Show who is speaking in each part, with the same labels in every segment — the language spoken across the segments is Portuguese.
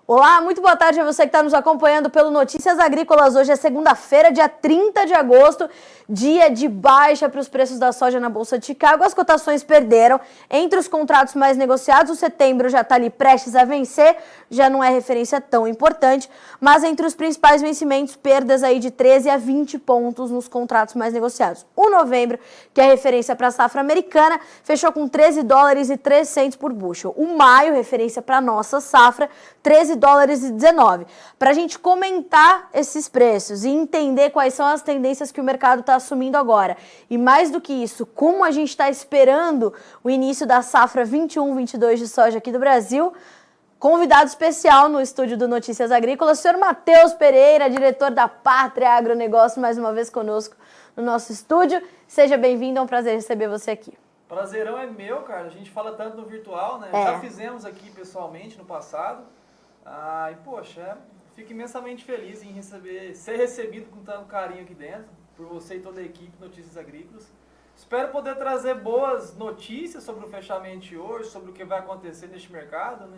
Speaker 1: Olá, muito boa tarde a você que está nos acompanhando pelo Notícias Agrícolas. Hoje é segunda-feira, dia 30 de agosto, dia de baixa para os preços da soja na Bolsa de Chicago. As cotações perderam. Entre os contratos mais negociados, o setembro já está ali prestes a vencer, já não é referência tão importante, mas entre os principais vencimentos, perdas aí de 13 a 20 pontos nos contratos mais negociados. O novembro, que é referência para a safra americana, fechou com 13 dólares e 3 centos por bushel. O maio, referência para a nossa safra, 13 dólares e 19. Para a gente comentar esses preços e entender quais são as tendências que o mercado está assumindo agora. E mais do que isso, como a gente está esperando o início da safra 21-22 de soja aqui do Brasil, convidado especial no estúdio do Notícias Agrícolas, o senhor Matheus Pereira, diretor da Pátria Agronegócio, mais uma vez conosco no nosso estúdio. Seja bem-vindo, é um prazer receber você aqui.
Speaker 2: Prazerão é meu, cara. A gente fala tanto no virtual, né? Já fizemos aqui pessoalmente no passado. E poxa, fico imensamente feliz em ser recebido com tanto carinho aqui dentro, por você e toda a equipe Notícias Agrícolas. Espero poder trazer boas notícias sobre o fechamento de hoje, sobre o que vai acontecer neste mercado, né?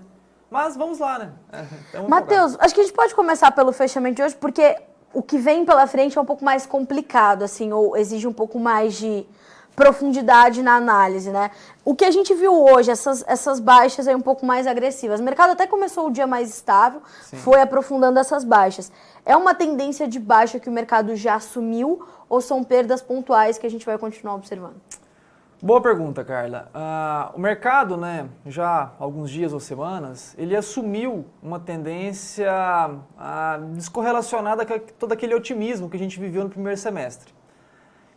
Speaker 2: Mas vamos lá, né?
Speaker 1: Matheus, acho que a gente pode começar pelo fechamento de hoje, porque o que vem pela frente é um pouco mais complicado, assim, ou exige um pouco mais de profundidade na análise, né? O que a gente viu hoje, essas baixas aí um pouco mais agressivas. O mercado até começou o dia mais estável, sim, foi aprofundando essas baixas. É uma tendência de baixa que o mercado já assumiu ou são perdas pontuais que a gente vai continuar observando?
Speaker 2: Boa pergunta, Carla. O mercado, né, já há alguns dias ou semanas, ele assumiu uma tendência descorrelacionada com todo aquele otimismo que a gente viveu no primeiro semestre.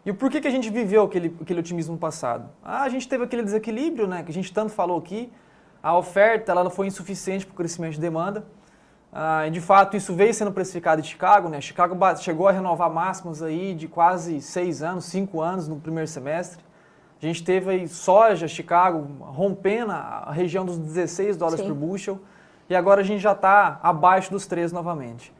Speaker 2: E por que a gente viveu aquele otimismo passado? A gente teve aquele desequilíbrio, né, que a gente tanto falou aqui. A oferta ela foi insuficiente para o crescimento de demanda. E de fato isso veio sendo precificado em Chicago, né? Chicago chegou a renovar máximos aí de quase 6 anos, 5 anos no primeiro semestre. A gente teve aí soja, Chicago, rompendo a região dos 16 dólares por bushel. E agora a gente já está abaixo dos 13 novamente.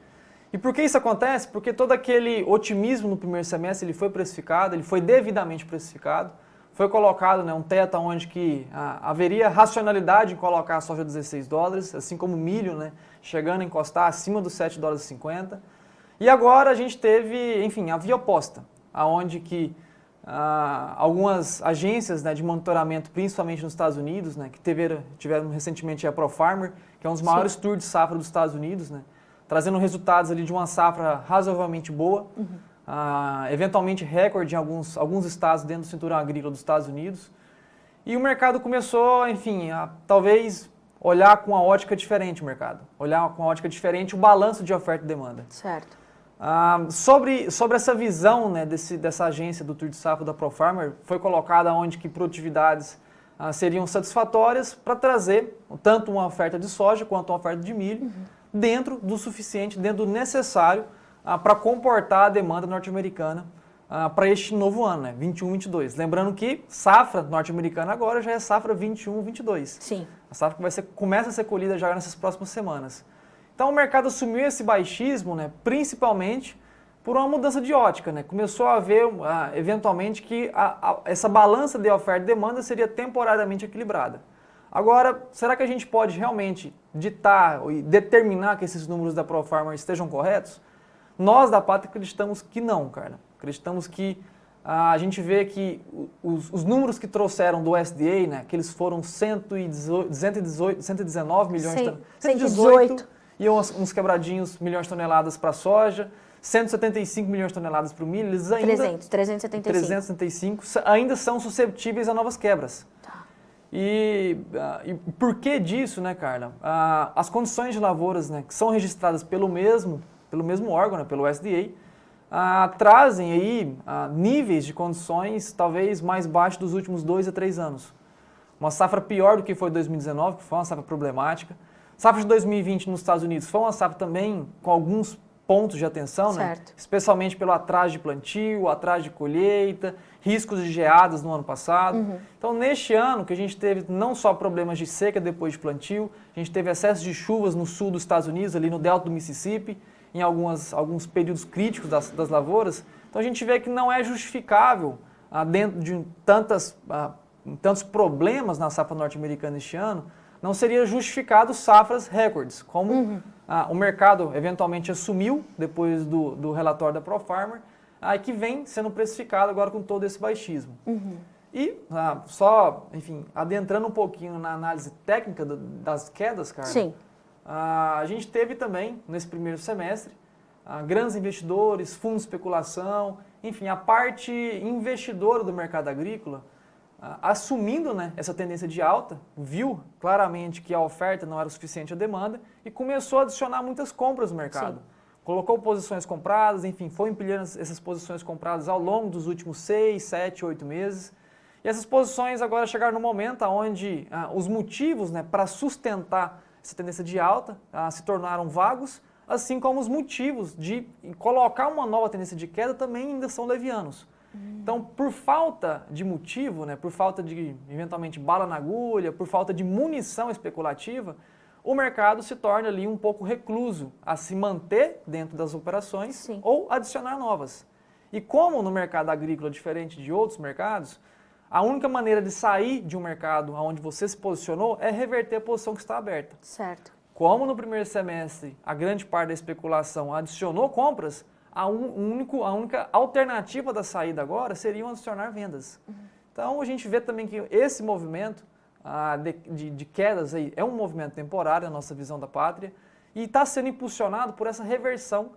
Speaker 2: E por que isso acontece? Porque todo aquele otimismo no primeiro semestre ele foi precificado, ele foi devidamente precificado, foi colocado, né, um teto onde que haveria racionalidade em colocar a soja a 16 dólares, assim como o milho, né, chegando a encostar acima dos 7 dólares e 50. E agora a gente teve, enfim, a via oposta, aonde que algumas agências, né, de monitoramento, principalmente nos Estados Unidos, né, que tiveram recentemente a ProFarmer, que é um dos maiores tours de safra dos Estados Unidos, né, trazendo resultados ali de uma safra razoavelmente boa, eventualmente recorde em alguns estados dentro do cinturão agrícola dos Estados Unidos. E o mercado começou, enfim, a talvez olhar com uma ótica diferente o mercado, olhar com uma ótica diferente o balanço de oferta e demanda.
Speaker 1: Certo.
Speaker 2: Sobre essa visão, né, dessa agência do Tour de Safra da ProFarmer, foi colocada onde que produtividades seriam satisfatórias para trazer tanto uma oferta de soja quanto uma oferta de milho, dentro do suficiente, dentro do necessário para comportar a demanda norte-americana para este novo ano, né, 21-22. Lembrando que safra norte-americana agora já é safra 21-22.
Speaker 1: Sim. A
Speaker 2: safra que começa a ser colhida já nessas próximas semanas. Então o mercado assumiu esse baixismo, né, principalmente por uma mudança de ótica, né? Começou a haver, eventualmente, que essa balança de oferta e demanda seria temporariamente equilibrada. Agora, será que a gente pode realmente ditar e determinar que esses números da ProFarmer estejam corretos? Nós da Pátria acreditamos que não, cara. Acreditamos que a gente vê que os números que trouxeram do USDA, né, que eles foram 119 milhões de toneladas, 118 e uns quebradinhos milhões de toneladas para soja, 175 milhões de toneladas para o milho, eles ainda 375 ainda são suscetíveis a novas quebras. E por que disso, né, Carla? As condições de lavouras, né, que são registradas pelo mesmo órgão, né, pelo USDA, trazem aí níveis de condições talvez mais baixos dos últimos 2 a 3 anos. Uma safra pior do que foi 2019, que foi uma safra problemática. Safra de 2020 nos Estados Unidos foi uma safra também com alguns pontos de atenção, né? Especialmente pelo atraso de plantio, atraso de colheita, riscos de geadas no ano passado. Então, neste ano que a gente teve não só problemas de seca depois de plantio, a gente teve excesso de chuvas no sul dos Estados Unidos, ali no delta do Mississippi, em alguns períodos críticos das lavouras. Então, a gente vê que não é justificável, dentro de tantos problemas na safra norte-americana este ano, não seria justificado safras recordes, como o mercado eventualmente assumiu depois do relatório da ProFarmer, e que vem sendo precificado agora com todo esse baixismo. E só, enfim, adentrando um pouquinho na análise técnica das quedas, Carla,
Speaker 1: Sim.
Speaker 2: A gente teve também, nesse primeiro semestre, grandes investidores, fundos de especulação, enfim, a parte investidora do mercado agrícola, assumindo, né, essa tendência de alta, viu claramente que a oferta não era suficiente à demanda e começou a adicionar muitas compras no mercado. Sim. Colocou posições compradas, enfim, foi empilhando essas posições compradas ao longo dos últimos 6, 7, 8 meses. E essas posições agora chegaram no momento onde os motivos, né, para sustentar essa tendência de alta se tornaram vagos, assim como os motivos de colocar uma nova tendência de queda também ainda são levianos. Então, por falta de motivo, né, por falta de, eventualmente, bala na agulha, por falta de munição especulativa, o mercado se torna ali um pouco recluso a se manter dentro das operações
Speaker 1: Sim.
Speaker 2: ou adicionar novas. E como no mercado agrícola, diferente de outros mercados, a única maneira de sair de um mercado onde você se posicionou é reverter a posição que está aberta.
Speaker 1: Certo.
Speaker 2: Como no primeiro semestre a grande parte da especulação adicionou compras, a única alternativa da saída agora seriam adicionar vendas. Então a gente vê também que esse movimento de quedas aí é um movimento temporário, na nossa visão da pátria, e está sendo impulsionado por essa reversão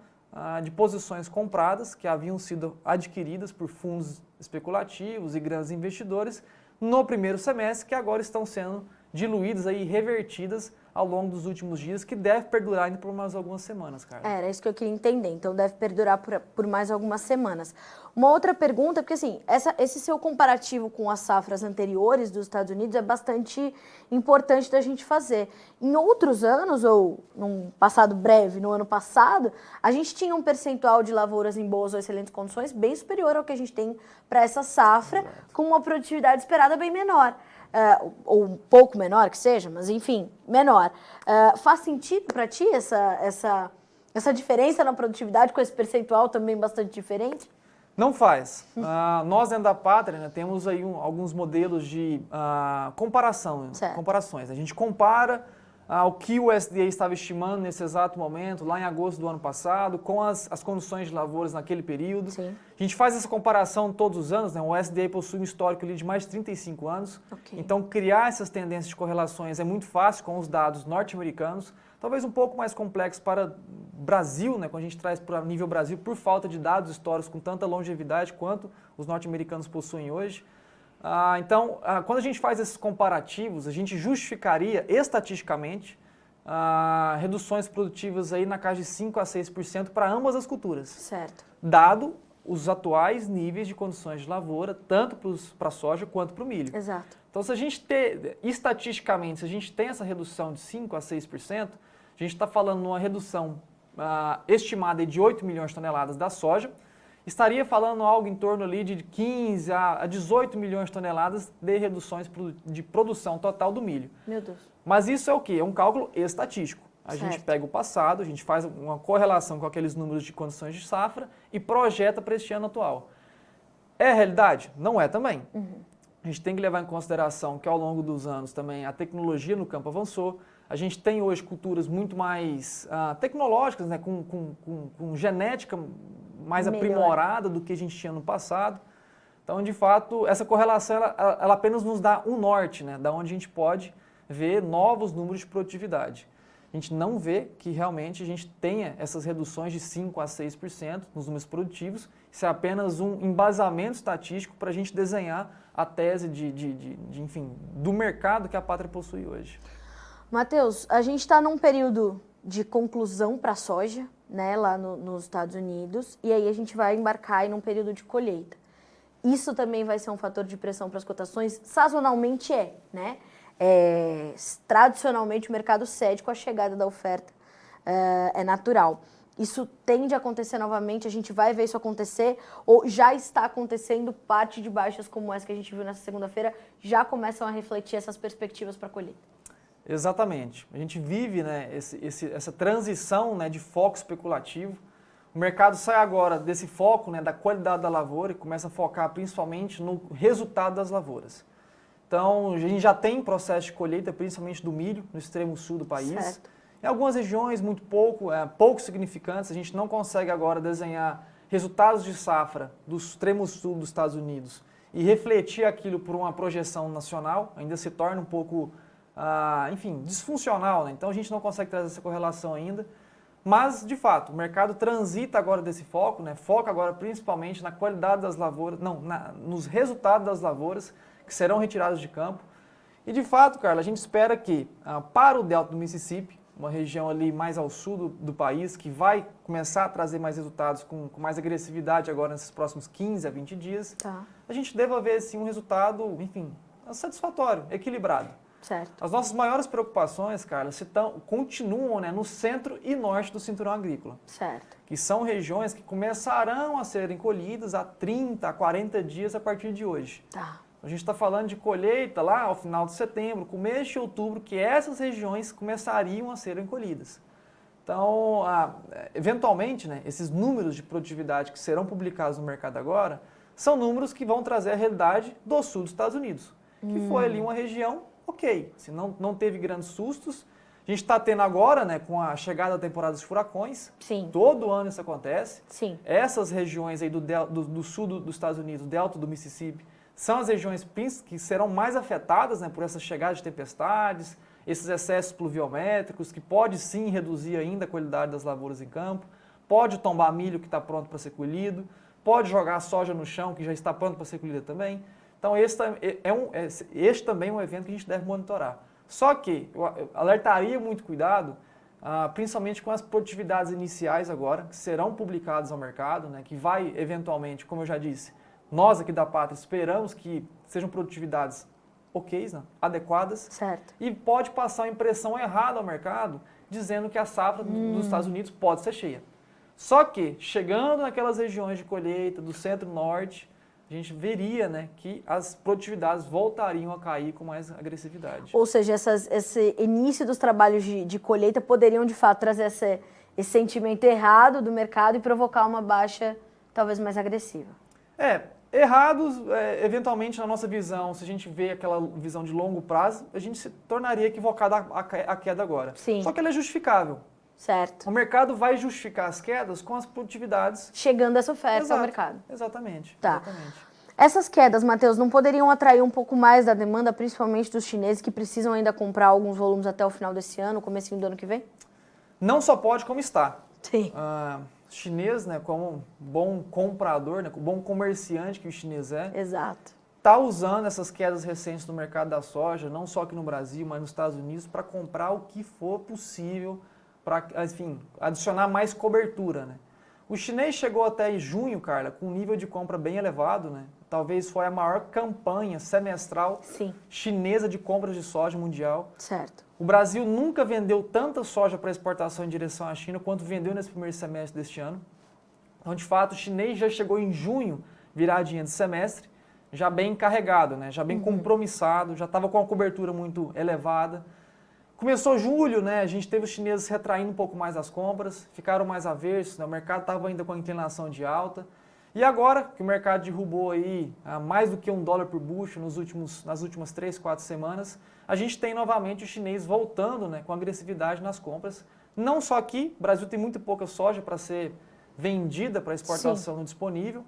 Speaker 2: de posições compradas que haviam sido adquiridas por fundos especulativos e grandes investidores no primeiro semestre, que agora estão sendo diluídas e revertidas ao longo dos últimos dias, que deve perdurar ainda por mais algumas semanas, Carla.
Speaker 1: Era isso que eu queria entender, então deve perdurar por mais algumas semanas. Uma outra pergunta, porque assim, esse seu comparativo com as safras anteriores dos Estados Unidos é bastante importante da gente fazer. Em outros anos, ou num passado breve, no ano passado, a gente tinha um percentual de lavouras em boas ou excelentes condições bem superior ao que a gente tem para essa safra, Exato. Com uma produtividade esperada bem menor. Ou um pouco menor que seja, mas enfim, menor. Faz sentido para ti essa diferença na produtividade com esse percentual também bastante diferente?
Speaker 2: Não faz. Nós, dentro da pátria, né, temos aí alguns modelos de comparações. A gente compara o que o USDA estava estimando nesse exato momento, lá em agosto do ano passado, com as condições de lavouras naquele período.
Speaker 1: Sim.
Speaker 2: A gente faz essa comparação todos os anos, né? O USDA possui um histórico ali de mais de 35 anos,
Speaker 1: okay.
Speaker 2: Então criar essas tendências de correlações é muito fácil com os dados norte-americanos, talvez um pouco mais complexo para o Brasil, né? Quando a gente traz para nível Brasil, por falta de dados históricos com tanta longevidade quanto os norte-americanos possuem hoje. Então, quando a gente faz esses comparativos, a gente justificaria estatisticamente reduções produtivas aí na casa de 5 a 6% para ambas as culturas.
Speaker 1: Certo.
Speaker 2: Dado os atuais níveis de condições de lavoura, tanto para a soja quanto para o milho.
Speaker 1: Exato.
Speaker 2: Então, se a gente estatisticamente, se a gente tem essa redução de 5 a 6%, a gente está falando numa redução estimada de 8 milhões de toneladas da soja, estaria falando algo em torno ali de 15 a 18 milhões de toneladas de reduções de produção total do milho.
Speaker 1: Meu Deus.
Speaker 2: Mas isso é o quê? É um cálculo estatístico. A
Speaker 1: Certo.
Speaker 2: gente pega o passado, a gente faz uma correlação com aqueles números de condições de safra e projeta para este ano atual. É a realidade? Não é também. A gente tem que levar em consideração que ao longo dos anos também a tecnologia no campo avançou. A gente tem hoje culturas muito mais tecnológicas, né, com genética mais aprimorada do que a gente tinha no passado. Então, de fato, essa correlação ela apenas nos dá um norte, né, da onde a gente pode ver novos números de produtividade. A gente não vê que realmente a gente tenha essas reduções de 5% a 6% nos números produtivos. Isso é apenas um embasamento estatístico para a gente desenhar a tese enfim, do mercado que a pátria possui hoje.
Speaker 1: Matheus, a gente está num período de conclusão para a soja, né, lá nos Estados Unidos, e aí a gente vai embarcar em um período de colheita. Isso também vai ser um fator de pressão para as cotações? Sazonalmente né? Tradicionalmente o mercado cede com a chegada da oferta, é natural. Isso tende a acontecer novamente, a gente vai ver isso acontecer, ou já está acontecendo, parte de baixas como essa que a gente viu nessa segunda-feira, já começam a refletir essas perspectivas para a colheita.
Speaker 2: Exatamente. A gente vive, né, essa transição, né, de foco especulativo. O mercado sai agora desse foco, né, da qualidade da lavoura e começa a focar principalmente no resultado das lavouras. Então, a gente já tem processo de colheita, principalmente do milho, no extremo sul do país.
Speaker 1: Certo.
Speaker 2: Em algumas regiões, muito pouco significantes, a gente não consegue agora desenhar resultados de safra do extremo sul dos Estados Unidos e refletir aquilo por uma projeção nacional, ainda se torna um pouco, enfim, disfuncional, né? Então a gente não consegue trazer essa correlação ainda, mas de fato o mercado transita agora desse foco, né? Foca agora principalmente na qualidade das lavouras, nos resultados das lavouras que serão retiradas de campo. E de fato, Carla, a gente espera que para o delta do Mississippi, uma região ali mais ao sul do país, que vai começar a trazer mais resultados com mais agressividade agora nesses próximos 15 a 20 dias, a gente deva ver sim um resultado, enfim, satisfatório, equilibrado.
Speaker 1: Certo.
Speaker 2: As nossas maiores preocupações, Carla, continuam, né, no centro e norte do cinturão agrícola.
Speaker 1: Certo.
Speaker 2: Que são regiões que começarão a serem colhidas a 30, a 40 dias a partir de hoje.
Speaker 1: Tá.
Speaker 2: A gente está falando de colheita lá ao final de setembro, começo de outubro, que essas regiões começariam a serem colhidas. Então, eventualmente, né, esses números de produtividade que serão publicados no mercado agora, são números que vão trazer a realidade do sul dos Estados Unidos, que foi ali uma região ok, assim, não teve grandes sustos. A gente está tendo agora, né, com a chegada da temporada dos furacões,
Speaker 1: Sim.
Speaker 2: todo ano isso acontece.
Speaker 1: Sim.
Speaker 2: Essas regiões aí do sul dos Estados Unidos, o delta do Mississippi, são as regiões que serão mais afetadas, né, por essa chegada de tempestades, esses excessos pluviométricos, que pode sim reduzir ainda a qualidade das lavouras em campo, pode tombar milho que está pronto para ser colhido, pode jogar soja no chão que já está pronto para ser colhida também. Então este também é um evento que a gente deve monitorar. Só que eu alertaria muito cuidado, principalmente com as produtividades iniciais agora, que serão publicadas ao mercado, né, que vai eventualmente, como eu já disse, nós aqui da Pátria esperamos que sejam produtividades ok, né, adequadas.
Speaker 1: Certo.
Speaker 2: E pode passar uma impressão errada ao mercado, dizendo que a safra dos Estados Unidos pode ser cheia. Só que, chegando naquelas regiões de colheita do centro-norte, a gente veria, né, que as produtividades voltariam a cair com mais agressividade.
Speaker 1: Ou seja, esse início dos trabalhos de colheita poderiam, de fato, trazer esse sentimento errado do mercado e provocar uma baixa talvez mais agressiva.
Speaker 2: Errados, eventualmente, na nossa visão, se a gente vê aquela visão de longo prazo, a gente se tornaria equivocado a queda agora.
Speaker 1: Sim.
Speaker 2: Só que ela é justificável.
Speaker 1: Certo.
Speaker 2: O mercado vai justificar as quedas com as produtividades.
Speaker 1: Chegando essa oferta ao mercado.
Speaker 2: Exatamente.
Speaker 1: Tá.
Speaker 2: Exatamente.
Speaker 1: Essas quedas, Matheus, não poderiam atrair um pouco mais da demanda, principalmente dos chineses que precisam ainda comprar alguns volumes até o final desse ano, comecinho do ano que vem?
Speaker 2: Não só pode, como está.
Speaker 1: Sim.
Speaker 2: Chinês, né, como bom comprador, né, como bom comerciante que o chinês é,
Speaker 1: Exato.
Speaker 2: está usando essas quedas recentes no mercado da soja, não só aqui no Brasil, mas nos Estados Unidos, para comprar o que for possível, para, enfim, adicionar mais cobertura, né? O chinês chegou até junho, Carla, com um nível de compra bem elevado, né? Talvez foi a maior campanha semestral chinesa de compras de soja mundial.
Speaker 1: Certo.
Speaker 2: O Brasil nunca vendeu tanta soja para exportação em direção à China quanto vendeu nesse primeiro semestre deste ano. Então, de fato, o chinês já chegou em junho, viradinha de semestre, já bem carregado, né? Já bem compromissado, já estava com uma cobertura muito elevada. Começou julho, né? A gente teve os chineses retraindo um pouco mais as compras, ficaram mais aversos, né? O mercado estava ainda com a inclinação de alta. E agora que o mercado derrubou aí mais do que $1 por bushel nas últimas 3, 4 semanas, a gente tem novamente o chinês voltando, né, com agressividade nas compras. Não só aqui, o Brasil tem muito pouca soja para ser vendida para exportação no disponível,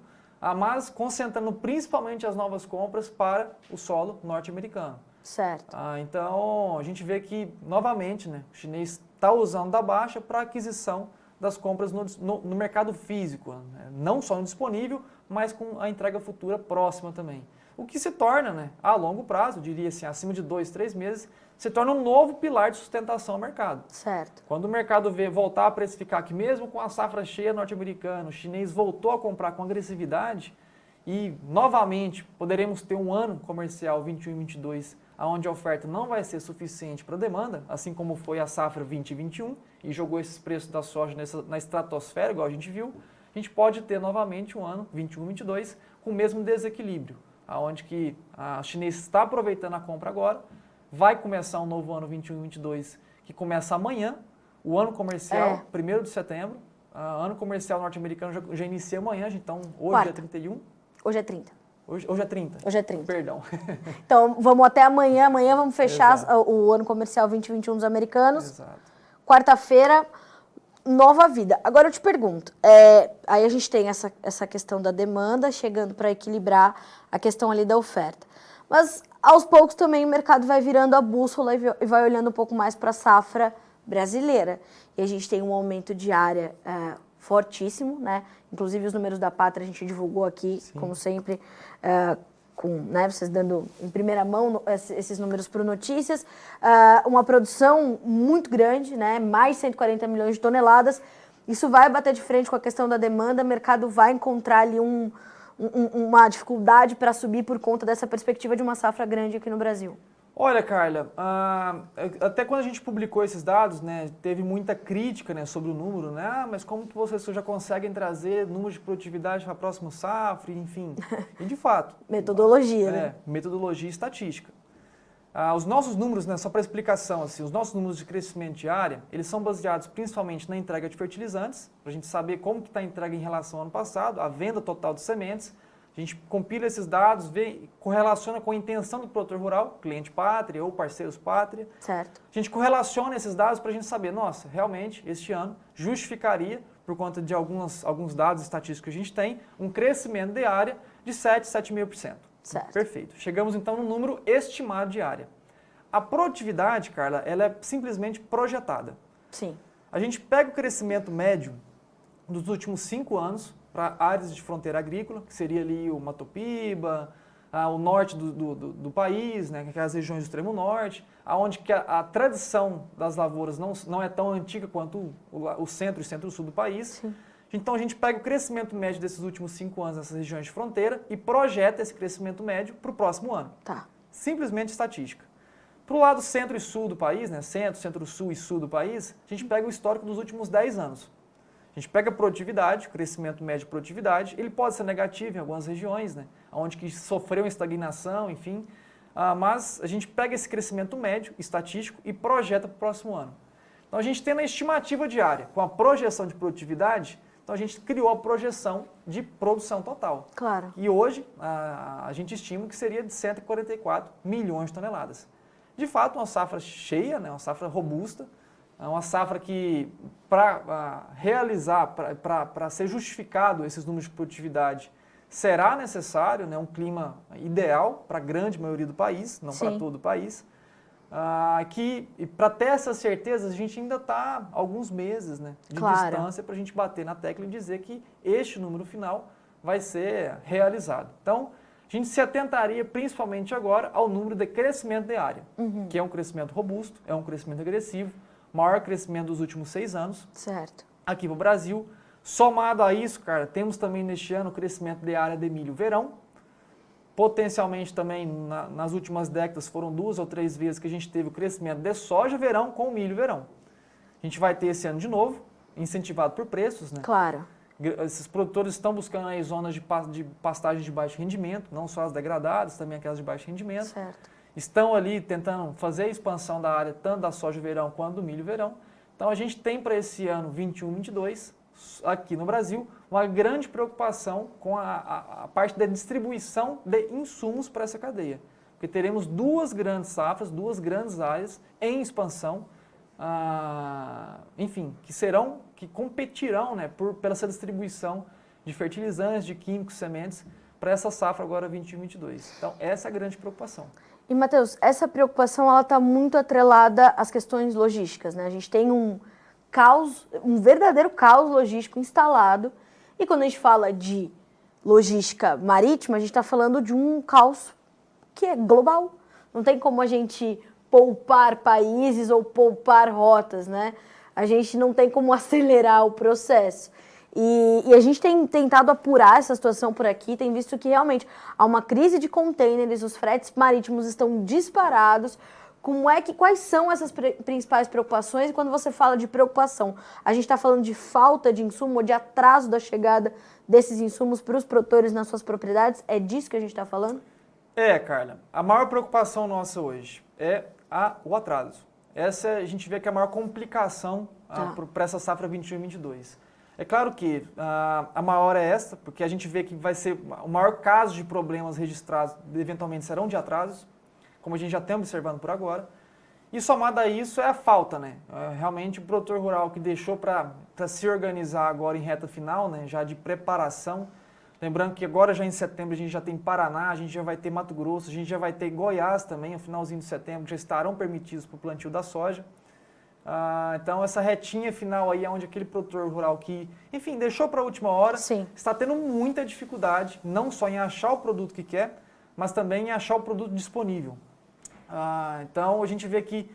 Speaker 2: mas concentrando principalmente as novas compras para o solo norte-americano.
Speaker 1: Certo.
Speaker 2: Então, a gente vê que, novamente, né, o chinês está usando da baixa para aquisição das compras no mercado físico, né? Não só no disponível, mas com a entrega futura próxima também. O que se torna, né, a longo prazo, diria assim, acima de 2, 3 meses, se torna um novo pilar de sustentação ao mercado.
Speaker 1: Certo.
Speaker 2: Quando o mercado voltar a precificar que mesmo com a safra cheia norte-americana, o chinês voltou a comprar com agressividade e, novamente, poderemos ter um ano comercial 21 e 22 onde a oferta não vai ser suficiente para a demanda, assim como foi a safra 20 e 21, e jogou esses preços da soja na estratosfera, igual a gente viu, a gente pode ter novamente um ano 21 e 22 com o mesmo desequilíbrio, onde que a chinês está aproveitando a compra agora, vai começar um novo ano 21 e 22, que começa amanhã, o ano comercial, 1º de setembro, ano comercial norte-americano já inicia amanhã, então hoje é 31.
Speaker 1: Hoje é 30.
Speaker 2: Hoje é 30.
Speaker 1: Hoje é 30.
Speaker 2: Perdão.
Speaker 1: Então, vamos até amanhã. Amanhã vamos fechar
Speaker 2: Exato.
Speaker 1: o ano comercial 2021 dos americanos.
Speaker 2: Exato.
Speaker 1: Quarta-feira, nova vida. Agora eu te pergunto, aí a gente tem essa questão da demanda chegando para equilibrar a questão ali da oferta. Mas, aos poucos, também o mercado vai virando a bússola e vai olhando um pouco mais para a safra brasileira. E a gente tem um aumento de área fortíssimo, né? Inclusive, os números da Pátria a gente divulgou aqui, sim, como sempre, né, vocês dando em primeira mão esses números para o Notícias. Uma produção muito grande, né? Mais de 140 milhões de toneladas. Isso vai bater de frente com a questão da demanda, o mercado vai encontrar ali uma dificuldade para subir por conta dessa perspectiva de uma safra grande aqui no Brasil.
Speaker 2: Olha, Carla, até quando a gente publicou esses dados, né, teve muita crítica, né, sobre o número, né? Mas como que vocês já conseguem trazer números de produtividade para a próxima safra, enfim. E de fato.
Speaker 1: Metodologia, né?
Speaker 2: Metodologia e estatística. Os nossos números, né, só para explicação, assim, os nossos números de crescimento de área, eles são baseados principalmente na entrega de fertilizantes, para a gente saber como que está a entrega em relação ao ano passado, a venda total de sementes. A gente compila esses dados, correlaciona com a intenção do produtor rural, cliente pátria ou parceiros pátria.
Speaker 1: Certo.
Speaker 2: A gente correlaciona esses dados para a gente saber, nossa, realmente, este ano justificaria, por conta de alguns dados estatísticos que a gente tem, um crescimento de área de 7,5%.
Speaker 1: Certo.
Speaker 2: Perfeito. Chegamos então no número estimado de área. A produtividade, Carla, ela é simplesmente projetada.
Speaker 1: Sim.
Speaker 2: A gente pega o crescimento médio dos últimos 5 anos para áreas de fronteira agrícola, que seria ali o Mato Piba, o norte do país, né, que é as regiões do extremo norte, onde que a tradição das lavouras não é tão antiga quanto o centro e centro-sul do país.
Speaker 1: Sim.
Speaker 2: Então a gente pega o crescimento médio desses últimos 5 anos nessas regiões de fronteira e projeta esse crescimento médio para o próximo ano.
Speaker 1: Tá.
Speaker 2: Simplesmente estatística. Para o lado centro e sul do país, né, centro, centro-sul e sul do país, a gente pega o histórico dos últimos 10 anos. A gente pega a produtividade, o crescimento médio de produtividade, ele pode ser negativo em algumas regiões, né, onde que sofreu estagnação, enfim, mas a gente pega esse crescimento médio, estatístico, e projeta para o próximo ano. Então a gente tem a estimativa diária, com a projeção de produtividade, então a gente criou a projeção de produção total.
Speaker 1: Claro.
Speaker 2: E hoje a gente estima que seria de 144 milhões de toneladas. De fato, uma safra cheia, né, uma safra robusta, uma safra que, para realizar, para ser justificado esses números de produtividade, será necessário, né, um clima ideal para a grande maioria do país, não para todo o país. E para ter essas certezas, a gente ainda está alguns meses, né, de distância para a gente bater na tecla e dizer que este número final vai ser realizado. Então, a gente se atentaria principalmente agora ao número de crescimento de área, que é um crescimento robusto, é um crescimento agressivo, maior crescimento dos últimos 6 anos.
Speaker 1: Certo.
Speaker 2: Aqui no Brasil. Somado a isso, cara, temos também neste ano o crescimento de área de milho-verão. Potencialmente também, nas últimas décadas, foram 2 ou 3 vezes que a gente teve o crescimento de soja-verão com milho-verão. A gente vai ter esse ano de novo, incentivado por preços, né?
Speaker 1: Claro.
Speaker 2: Esses produtores estão buscando aí zonas de pastagem de baixo rendimento, não só as degradadas, também aquelas de baixo rendimento.
Speaker 1: Certo.
Speaker 2: Estão ali tentando fazer a expansão da área, tanto da soja-verão quanto do milho-verão. Então a gente tem para esse ano 21-22, aqui no Brasil, uma grande preocupação com a parte da distribuição de insumos para essa cadeia. Porque teremos 2 grandes safras, 2 grandes áreas em expansão, enfim, que competirão, né, pela essa distribuição de fertilizantes, de químicos, sementes, para essa safra agora 21-22. Então, essa é a grande preocupação.
Speaker 1: E, Matheus, essa preocupação está muito atrelada às questões logísticas, né? A gente tem um verdadeiro caos logístico instalado, e quando a gente fala de logística marítima, a gente está falando de um caos que é global. Não tem como a gente poupar países ou poupar rotas, né? A gente não tem como acelerar o processo. E a gente tem tentado apurar essa situação por aqui, tem visto que realmente há uma crise de contêineres, os fretes marítimos estão disparados. Quais são essas principais preocupações? E quando você fala de preocupação, a gente está falando de falta de insumo ou de atraso da chegada desses insumos para os produtores nas suas propriedades? É disso que a gente está falando?
Speaker 2: Carla, a maior preocupação nossa hoje é o atraso. Essa a gente vê que é a maior complicação para essa safra 21-22. É claro que a maior é esta, porque a gente vê que vai ser o maior caso de problemas registrados, eventualmente serão de atrasos, como a gente já tem observando por agora. E somado a isso é a falta, né? Realmente o produtor rural que deixou para se organizar agora em reta final, né? Já de preparação. Lembrando que agora já em setembro a gente já tem Paraná, a gente já vai ter Mato Grosso, a gente já vai ter Goiás também, no finalzinho de setembro, já estarão permitidos para o plantio da soja. Então essa retinha final aí é onde aquele produtor rural que, enfim, deixou para a última hora,
Speaker 1: Sim.
Speaker 2: está tendo muita dificuldade, não só em achar o produto que quer, mas também em achar o produto disponível. Então a gente vê que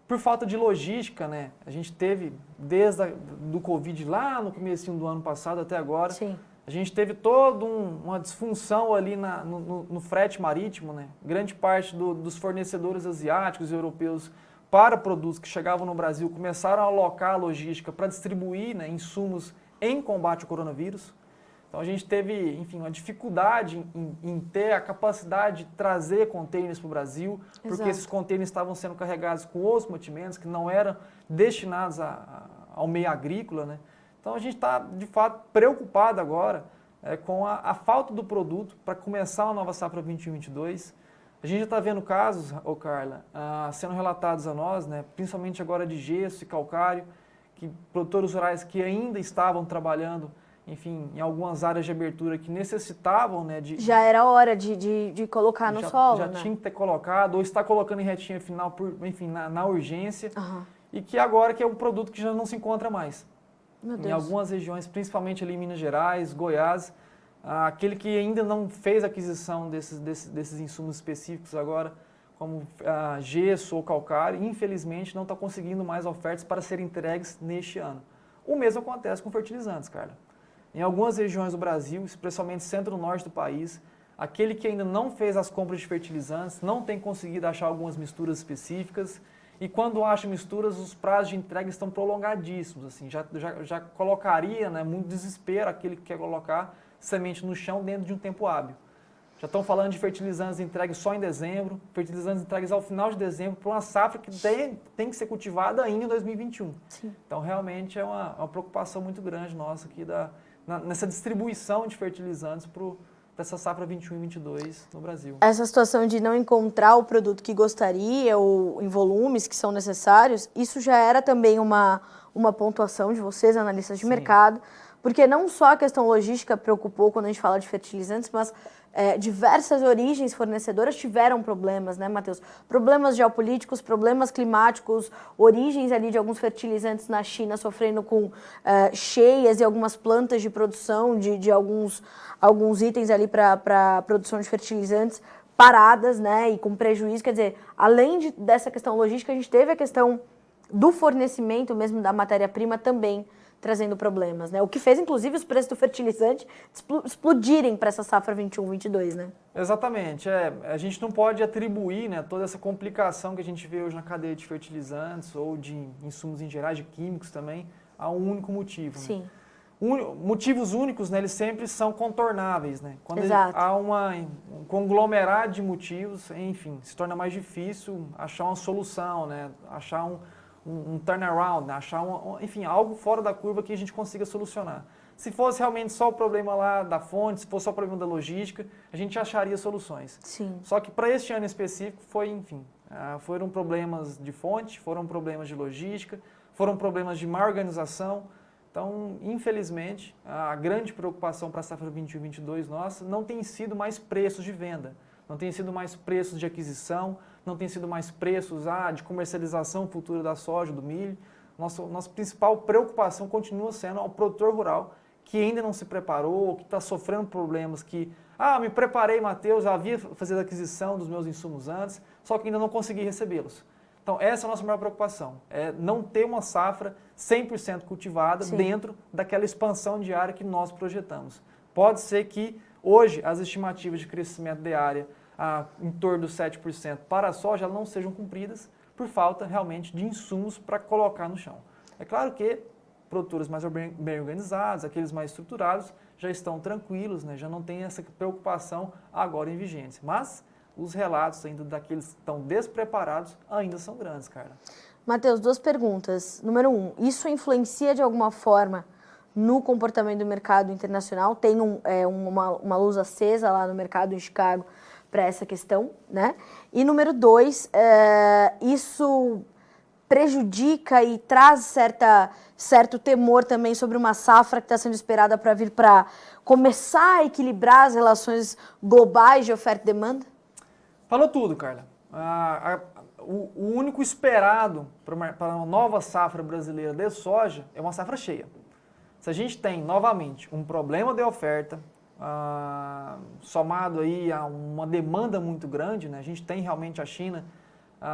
Speaker 2: por falta de logística, né, a gente teve desde do Covid lá no comecinho do ano passado até agora,
Speaker 1: Sim.
Speaker 2: a gente teve toda uma disfunção ali no frete marítimo, né? Grande parte dos fornecedores asiáticos e europeus para produtos que chegavam no Brasil começaram a alocar a logística para distribuir, né, insumos em combate ao coronavírus. Então a gente teve, enfim, uma dificuldade em ter a capacidade de trazer containers para o Brasil, porque
Speaker 1: Exato.
Speaker 2: esses containers estavam sendo carregados com outros mantimentos que não eram destinados ao meio agrícola, né? Então a gente está, de fato, preocupado agora com a falta do produto para começar a nova safra 21-22. A gente já está vendo casos, Carla, sendo relatados a nós, né, principalmente agora de gesso e calcário, que produtores rurais que ainda estavam trabalhando, enfim, em algumas áreas de abertura que necessitavam, né,
Speaker 1: já era hora de colocar no solo,
Speaker 2: já
Speaker 1: né?
Speaker 2: tinha que ter colocado, ou está colocando em retinha final, enfim, na urgência,
Speaker 1: Uhum.
Speaker 2: e que agora que é um produto que já não se encontra mais.
Speaker 1: Meu Deus.
Speaker 2: Em algumas regiões, principalmente ali em Minas Gerais, Goiás, aquele que ainda não fez aquisição desses insumos específicos agora, como gesso ou calcário, infelizmente não está conseguindo mais ofertas para serem entregues neste ano. O mesmo acontece com fertilizantes, Carla. Em algumas regiões do Brasil, especialmente centro-norte do país, aquele que ainda não fez as compras de fertilizantes não tem conseguido achar algumas misturas específicas. E quando acha misturas, os prazos de entrega estão prolongadíssimos. Assim, já colocaria, né, muito desespero aquele que quer colocar semente no chão dentro de um tempo hábil. Já estão falando de fertilizantes entregues só em dezembro, fertilizantes entregues ao final de dezembro, para uma safra que tem que ser cultivada ainda em 2021.
Speaker 1: Sim.
Speaker 2: Então, realmente, é uma preocupação muito grande nossa aqui nessa distribuição de fertilizantes dessa safra 21 e 22 no Brasil.
Speaker 1: Essa situação de não encontrar o produto que gostaria ou em volumes que são necessários, isso já era também uma pontuação de vocês, analistas de
Speaker 2: Sim.
Speaker 1: mercado, porque não só a questão logística preocupou quando a gente fala de fertilizantes, mas diversas origens fornecedoras tiveram problemas, né, Matheus? Problemas geopolíticos, problemas climáticos, origens ali de alguns fertilizantes na China sofrendo com cheias e algumas plantas de produção de alguns itens ali para produção de fertilizantes paradas, né, e com prejuízo. Quer dizer, além dessa questão logística, a gente teve a questão do fornecimento mesmo da matéria-prima também trazendo problemas, né? O que fez, inclusive, os preços do fertilizante explodirem para essa safra 21-22, né?
Speaker 2: Exatamente. A gente não pode atribuir, né, toda essa complicação que a gente vê hoje na cadeia de fertilizantes ou de insumos em geral, de químicos também, a um único motivo.
Speaker 1: Sim.
Speaker 2: Né? Motivos únicos, né, eles sempre são contornáveis, né? Quando
Speaker 1: Exato.
Speaker 2: há um conglomerado de motivos, enfim, se torna mais difícil achar uma solução, né? Achar um turnaround, né? Achar enfim, algo fora da curva que a gente consiga solucionar. Se fosse realmente só o problema lá da fonte, se fosse só o problema da logística, a gente acharia soluções.
Speaker 1: Sim.
Speaker 2: Só que para este ano específico foram problemas de fonte, foram problemas de logística, foram problemas de má organização. Então, infelizmente, a grande preocupação para a safra 21-22 nossa não tem sido mais preços de venda, não tem sido mais preços de aquisição, não tem sido mais preços de comercialização futura da soja, do milho. Nossa principal preocupação continua sendo ao produtor rural que ainda não se preparou, que está sofrendo problemas que, me preparei, Matheus, havia feito a aquisição dos meus insumos antes, só que ainda não consegui recebê-los. Então, essa é a nossa maior preocupação, é não ter uma safra 100% cultivada
Speaker 1: Sim.
Speaker 2: dentro daquela expansão de área que nós projetamos. Pode ser que hoje as estimativas de crescimento de área em torno dos 7% para a soja não sejam cumpridas por falta realmente de insumos para colocar no chão. É claro que produtores mais bem organizados, aqueles mais estruturados, já estão tranquilos, né? Já não tem essa preocupação agora em vigência. Mas os relatos ainda daqueles que estão despreparados ainda são grandes, cara.
Speaker 1: Matheus, 2 perguntas. Número 1, isso influencia de alguma forma no comportamento do mercado internacional. Tem uma luz acesa lá no mercado em Chicago para essa questão, né? E número 2, isso prejudica e traz certo temor também sobre uma safra que está sendo esperada para vir para começar a equilibrar as relações globais de oferta e demanda?
Speaker 2: Falou tudo, Carla. O único esperado para uma nova safra brasileira de soja é uma safra cheia. Se a gente tem, novamente, um problema de oferta, somado aí a uma demanda muito grande, né? A gente tem realmente a China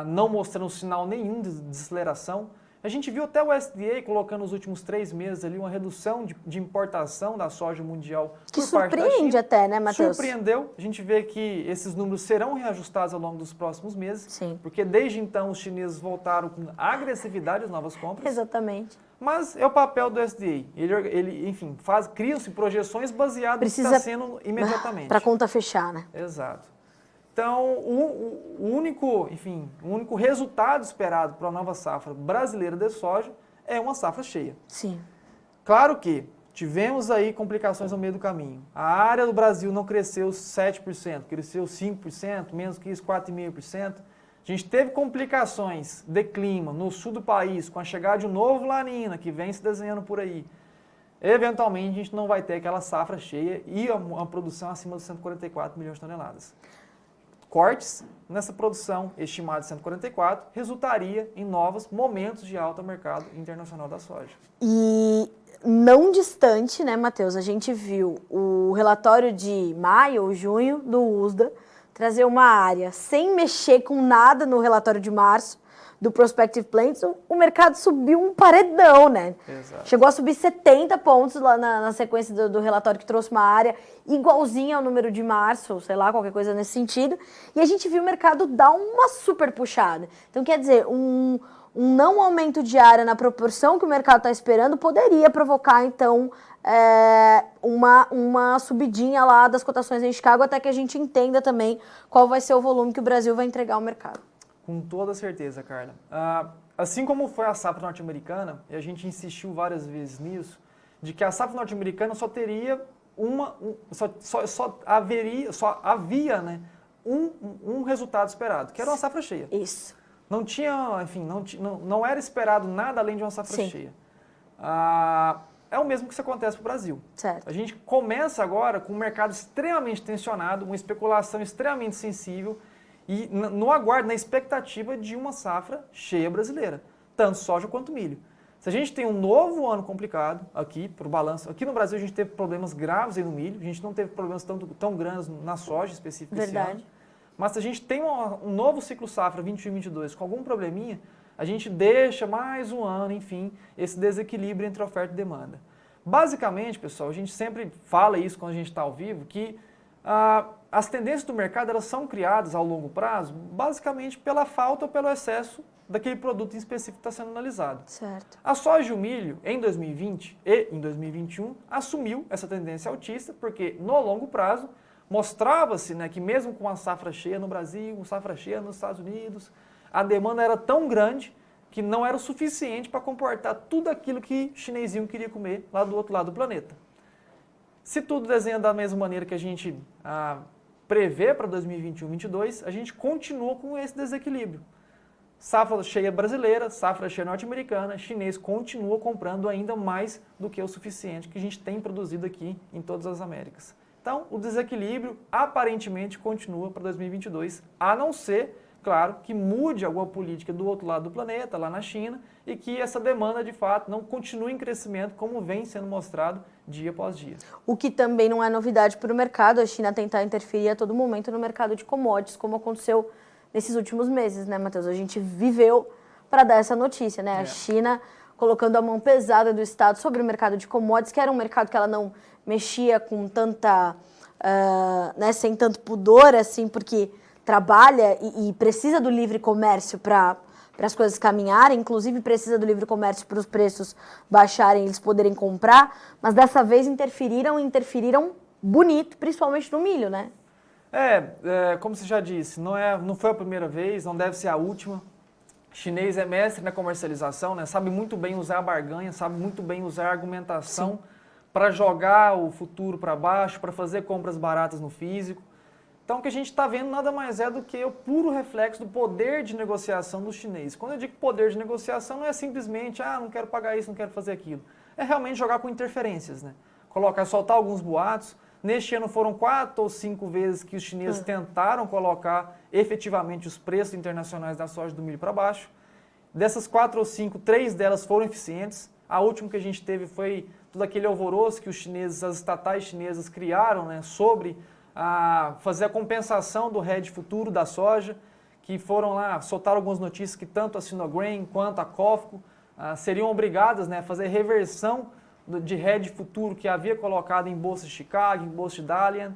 Speaker 2: não mostrando sinal nenhum de desaceleração. A gente viu até o USDA colocando nos últimos 3 meses ali uma redução de importação da soja mundial
Speaker 1: que
Speaker 2: por parte da China.
Speaker 1: surpreende até, né, Matheus?
Speaker 2: Surpreendeu. A gente vê que esses números serão reajustados ao longo dos próximos meses.
Speaker 1: Sim.
Speaker 2: Porque desde então os chineses voltaram com agressividade às novas compras.
Speaker 1: Exatamente.
Speaker 2: Mas é o papel do USDA. Ele enfim, criam-se projeções baseadas no que está sendo imediatamente.
Speaker 1: Para a conta fechar, né?
Speaker 2: Exato. Então, o único resultado esperado para a nova safra brasileira de soja é uma safra cheia.
Speaker 1: Sim.
Speaker 2: Claro que tivemos aí complicações no meio do caminho. A área do Brasil não cresceu 7%, cresceu 5%, menos que isso, 4,5%. A gente teve complicações de clima no sul do país, com a chegada de um novo La Niña, que vem se desenhando por aí. Eventualmente, a gente não vai ter aquela safra cheia e uma produção acima dos 144 milhões de toneladas. Cortes nessa produção, estimada de 144, resultaria em novos momentos de alta no mercado internacional da soja.
Speaker 1: E não distante, né, Matheus? A gente viu o relatório de maio ou junho do USDA trazer uma área sem mexer com nada no relatório de março do Prospective Plants, o mercado subiu um paredão, né?
Speaker 2: Exato.
Speaker 1: Chegou a subir 70 pontos lá na sequência do relatório que trouxe uma área igualzinha ao número de março, ou sei lá, qualquer coisa nesse sentido. E a gente viu o mercado dar uma super puxada. Então, quer dizer, um não aumento de área na proporção que o mercado está esperando poderia provocar, então, uma subidinha lá das cotações em Chicago, até que a gente entenda também qual vai ser o volume que o Brasil vai entregar ao mercado.
Speaker 2: Com toda certeza, Carla. Assim como foi a safra norte-americana, e a gente insistiu várias vezes nisso, de que a safra norte-americana só teria só havia, né, um resultado esperado, que era uma safra cheia.
Speaker 1: Isso.
Speaker 2: Não tinha, enfim, não era esperado nada além de uma safra
Speaker 1: Sim.
Speaker 2: cheia. É o mesmo que isso acontece para o Brasil.
Speaker 1: Certo.
Speaker 2: A gente começa agora com um mercado extremamente tensionado, uma especulação extremamente sensível, e no aguardo, na expectativa de uma safra cheia brasileira, tanto soja quanto milho. Se a gente tem um novo ano complicado aqui, para o balanço, aqui no Brasil a gente teve problemas graves aí no milho, a gente não teve problemas tão grandes na soja específica esse ano. Mas se a gente tem um novo ciclo safra 21-22 com algum probleminha, a gente deixa mais um ano, enfim, esse desequilíbrio entre oferta e demanda. Basicamente, pessoal, a gente sempre fala isso quando a gente está ao vivo, que as tendências do mercado elas são criadas ao longo prazo basicamente pela falta ou pelo excesso daquele produto em específico que está sendo analisado.
Speaker 1: Certo.
Speaker 2: A soja e o milho, em 2020 e em 2021, assumiu essa tendência altista, porque no longo prazo mostrava-se, né, que mesmo com a safra cheia no Brasil, uma safra cheia nos Estados Unidos, a demanda era tão grande que não era o suficiente para comportar tudo aquilo que o chinesinho queria comer lá do outro lado do planeta. Se tudo desenha da mesma maneira que a gente prevê para 2021-22, a gente continua com esse desequilíbrio. Safra cheia brasileira, safra cheia norte-americana, chinês continua comprando ainda mais do que o suficiente que a gente tem produzido aqui em todas as Américas. Então, o desequilíbrio aparentemente continua para 2022, a não ser, claro, que mude alguma política do outro lado do planeta, lá na China, e que essa demanda, de fato, não continue em crescimento como vem sendo mostrado dia após dia.
Speaker 1: O que também não é novidade para o mercado, a China tentar interferir a todo momento no mercado de commodities, como aconteceu nesses últimos meses, né, Matheus? A gente viveu para dar essa notícia, né? A China colocando a mão pesada do Estado sobre o mercado de commodities, que era um mercado que ela não mexia com tanta, né, sem tanto pudor, assim, porque trabalha e precisa do livre comércio para as coisas caminharem, inclusive precisa do livre comércio para os preços baixarem, eles poderem comprar, mas dessa vez interferiram bonito, principalmente no milho, né?
Speaker 2: Como você já disse, não foi a primeira vez, não deve ser a última. Chinês é mestre na comercialização, né? Sabe muito bem usar a barganha, sabe muito bem usar a argumentação para jogar o futuro para baixo, para fazer compras baratas no físico. Então, o que a gente está vendo nada mais é do que o puro reflexo do poder de negociação dos chineses. Quando eu digo poder de negociação, não é simplesmente, não quero pagar isso, não quero fazer aquilo. É realmente jogar com interferências, né? Soltar alguns boatos. Neste ano foram 4 ou 5 vezes que os chineses tentaram colocar efetivamente os preços internacionais da soja do milho para baixo. Dessas 4 ou 5, 3 delas foram eficientes. A última que a gente teve foi todo aquele alvoroço que os chineses, as estatais chinesas criaram, né, sobre fazer a compensação do hedge futuro da soja, que foram lá, soltaram algumas notícias que tanto a Sinograin quanto a COFCO seriam obrigadas, né, a fazer reversão de hedge futuro que havia colocado em bolsa de Chicago, em bolsa de Dalian,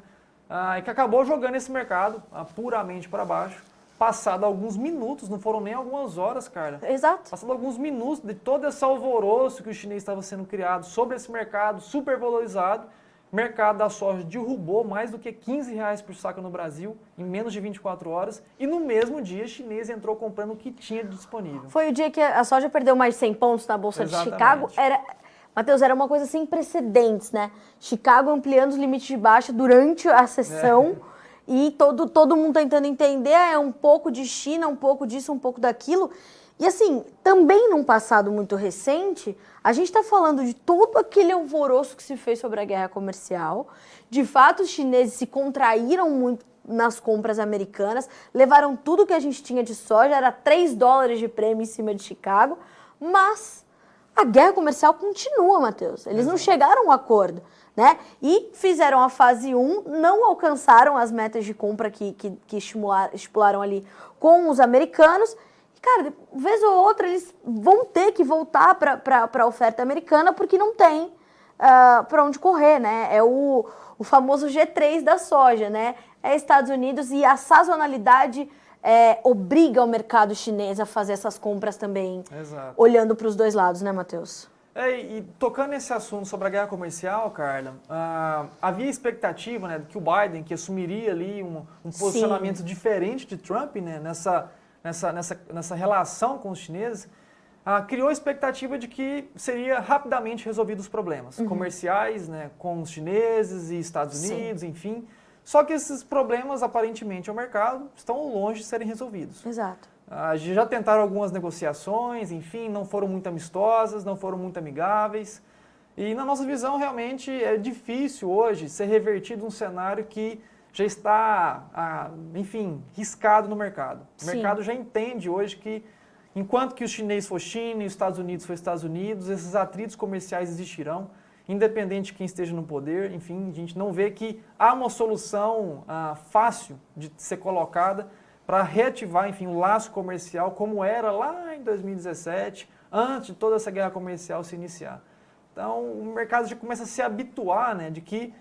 Speaker 2: e que acabou jogando esse mercado puramente para baixo. Passado alguns minutos, não foram nem algumas horas, cara.
Speaker 1: Exato.
Speaker 2: Passado alguns minutos de todo esse alvoroço que o chinês estava sendo criado sobre esse mercado super valorizado, o mercado da soja derrubou mais do que R$15 por saco no Brasil em menos de 24 horas e no mesmo dia o chinês entrou comprando o que tinha disponível.
Speaker 1: Foi o dia que a soja perdeu mais de 100 pontos na Bolsa de Chicago. Matheus, era uma coisa sem precedentes, né? Chicago ampliando os limites de baixa durante a sessão e todo mundo tentando entender, é um pouco de China, um pouco disso, um pouco daquilo. E assim, também num passado muito recente, a gente está falando de todo aquele alvoroço que se fez sobre a guerra comercial. De fato, os chineses se contraíram muito nas compras americanas, levaram tudo que a gente tinha de soja, era $3 de prêmio em cima de Chicago, mas a guerra comercial continua, Matheus. Eles não chegaram a um acordo, né? E fizeram a fase 1, não alcançaram as metas de compra que estipularam ali com os americanos. E, cara, vez ou outra eles vão ter que voltar para a oferta americana porque não tem para onde correr, né? É o famoso G3 da soja, né? É Estados Unidos e a sazonalidade obriga o mercado chinês a fazer essas compras também, olhando para os dois lados, né, Matheus?
Speaker 2: E tocando nesse assunto sobre a guerra comercial, Carla, havia expectativa, né, que o Biden, que assumiria ali um posicionamento diferente de Trump, né, nessa relação com os chineses, criou a expectativa de que seria rapidamente resolvidos os problemas comerciais, né, com os chineses e Estados Unidos, enfim. Só que esses problemas, aparentemente, ao mercado, estão longe de serem resolvidos.
Speaker 1: Exato.
Speaker 2: Já tentaram algumas negociações, enfim, não foram muito amistosas, não foram muito amigáveis. E, na nossa visão, realmente é difícil hoje ser revertido um cenário que já está, enfim, riscado no mercado. O mercado já entende hoje que, enquanto que o chinês for China e os Estados Unidos for Estados Unidos, esses atritos comerciais existirão, independente de quem esteja no poder. Enfim, a gente não vê que há uma solução fácil de ser colocada para reativar, enfim, o laço comercial como era lá em 2017, antes de toda essa guerra comercial se iniciar. Então, o mercado já começa a se habituar, né, de que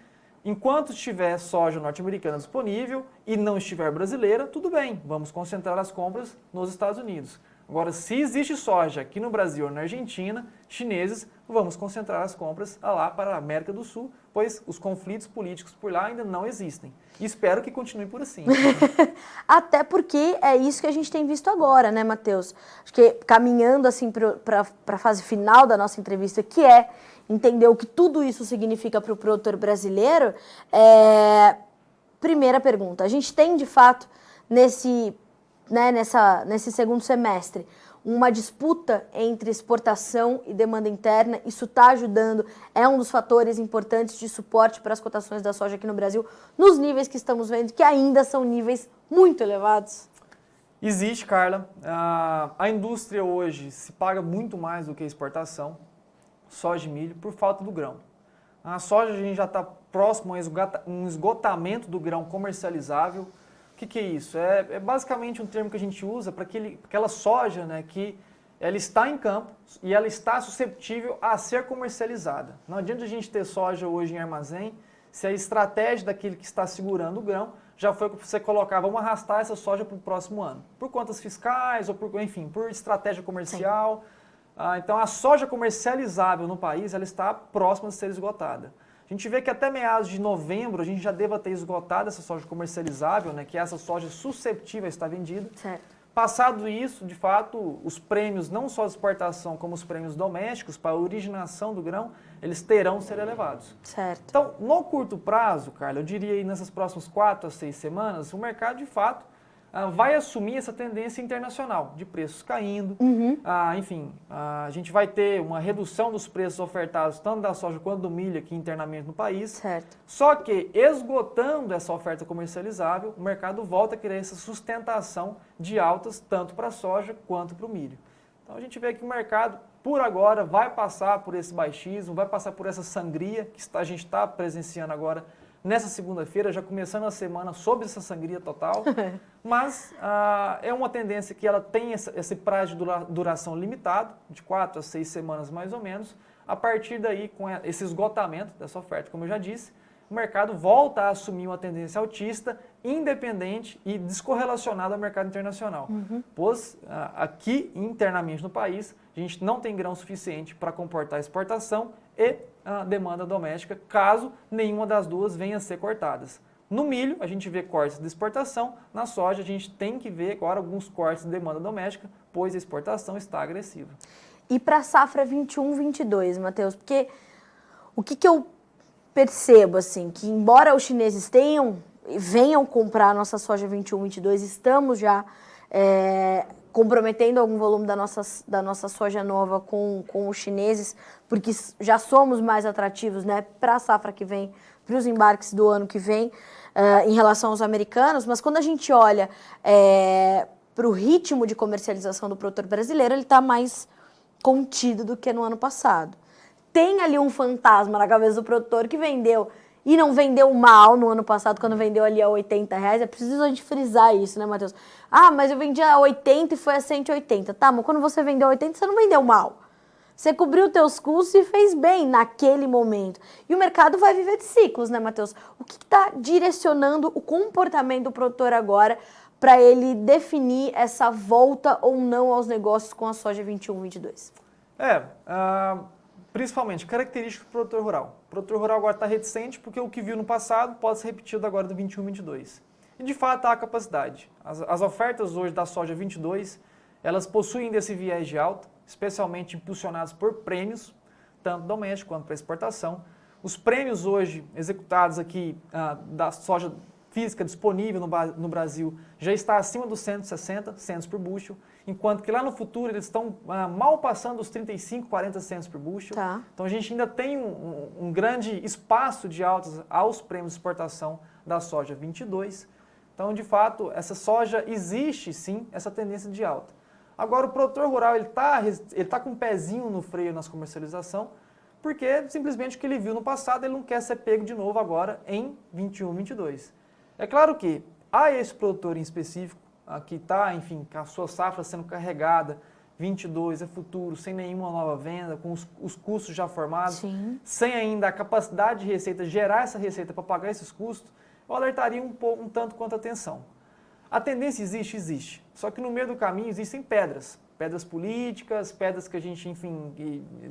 Speaker 2: enquanto estiver soja norte-americana disponível e não estiver brasileira, tudo bem, vamos concentrar as compras nos Estados Unidos. Agora, se existe soja aqui no Brasil ou na Argentina, chineses, vamos concentrar as compras lá para a América do Sul, pois os conflitos políticos por lá ainda não existem. E espero que continue por assim.
Speaker 1: Até porque é isso que a gente tem visto agora, né, Matheus? Acho que caminhando assim para a fase final da nossa entrevista, que é entender o que tudo isso significa para o produtor brasileiro, primeira pergunta, a gente tem de fato nesse segundo semestre uma disputa entre exportação e demanda interna, isso está ajudando, é um dos fatores importantes de suporte para as cotações da soja aqui no Brasil, nos níveis que estamos vendo, que ainda são níveis muito elevados?
Speaker 2: Existe, Carla. A indústria hoje se paga muito mais do que a exportação, soja e milho, por falta do grão. A soja a gente já está próximo a um esgotamento do grão comercializável. O que é isso? É basicamente um termo que a gente usa para aquela soja, né, que ela está em campo e ela está susceptível a ser comercializada. Não adianta a gente ter soja hoje em armazém se a estratégia daquele que está segurando o grão já foi você colocar, vamos arrastar essa soja para o próximo ano. Por contas fiscais ou por estratégia comercial. Então a soja comercializável no país ela está próxima de ser esgotada. A gente vê que até meados de novembro a gente já deva ter esgotado essa soja comercializável, né, que é essa soja susceptível a estar vendida.
Speaker 1: Certo.
Speaker 2: Passado isso, de fato, os prêmios, não só de exportação, como os prêmios domésticos para a originação do grão, eles terão que ser elevados.
Speaker 1: Certo.
Speaker 2: Então, no curto prazo, Carla, eu diria aí nessas próximas 4 a 6 semanas, o mercado, de fato, vai assumir essa tendência internacional de preços caindo. Enfim, a gente vai ter uma redução dos preços ofertados tanto da soja quanto do milho aqui internamente no país.
Speaker 1: Certo.
Speaker 2: Só que, esgotando essa oferta comercializável, o mercado volta a querer essa sustentação de altas tanto para a soja quanto para o milho. Então a gente vê que o mercado, por agora, vai passar por esse baixismo, vai passar por essa sangria que a gente está presenciando agora nessa segunda-feira, já começando a semana sob essa sangria total, mas é uma tendência que ela tem esse prazo de duração limitado, de 4 a 6 semanas mais ou menos. A partir daí, com esse esgotamento dessa oferta, como eu já disse, o mercado volta a assumir uma tendência altista, independente e descorrelacionada ao mercado internacional. Pois aqui, internamente no país, a gente não tem grão suficiente para comportar a exportação e a demanda doméstica, caso nenhuma das duas venha a ser cortadas. No milho, a gente vê cortes de exportação, na soja, a gente tem que ver agora alguns cortes de demanda doméstica, pois a exportação está agressiva.
Speaker 1: E para a safra 21-22, Matheus, porque o que eu percebo, assim, que embora os chineses venham comprar a nossa soja 21-22, estamos já comprometendo algum volume da nossa soja nova com os chineses, porque já somos mais atrativos, né, para a safra que vem, para os embarques do ano que vem, em relação aos americanos, mas quando a gente olha para o ritmo de comercialização do produtor brasileiro, ele está mais contido do que no ano passado. Tem ali um fantasma na cabeça do produtor que vendeu e não vendeu mal no ano passado, quando vendeu ali a R$80. É preciso a gente frisar isso, né, Matheus? Ah, mas eu vendi a 80 e foi a 180. Tá, mas quando você vendeu a 80, você não vendeu mal. Você cobriu os teus custos e fez bem naquele momento. E o mercado vai viver de ciclos, né, Matheus? O que está direcionando o comportamento do produtor agora para ele definir essa volta ou não aos negócios com a soja 21-22?
Speaker 2: Principalmente, características do produtor rural. O produtor rural agora está reticente porque o que viu no passado pode ser repetido agora do 21-22. E de fato há capacidade. As ofertas hoje da soja 22, elas possuem desse viés de alta, especialmente impulsionados por prêmios, tanto doméstico quanto para exportação. Os prêmios hoje executados aqui da soja física disponível no Brasil já está acima dos 160 centos por bushel, enquanto que lá no futuro eles estão mal passando os 35, 40 centos por bushel.
Speaker 1: Tá.
Speaker 2: Então a gente ainda tem um grande espaço de altas aos prêmios de exportação da soja 22. Então, de fato, essa soja existe sim, essa tendência de alta. Agora, o produtor rural ele tá com um pezinho no freio na comercialização, porque simplesmente o que ele viu no passado, ele não quer ser pego de novo agora em 21-22. É claro que há esse produtor em específico, que está, enfim, com a sua safra sendo carregada, 22 é futuro, sem nenhuma nova venda, com os custos já formados,
Speaker 1: Sim.
Speaker 2: sem ainda a capacidade de receita, gerar essa receita para pagar esses custos, eu alertaria um tanto quanto atenção. A tendência existe. Só que no meio do caminho existem pedras políticas, pedras que a gente, enfim,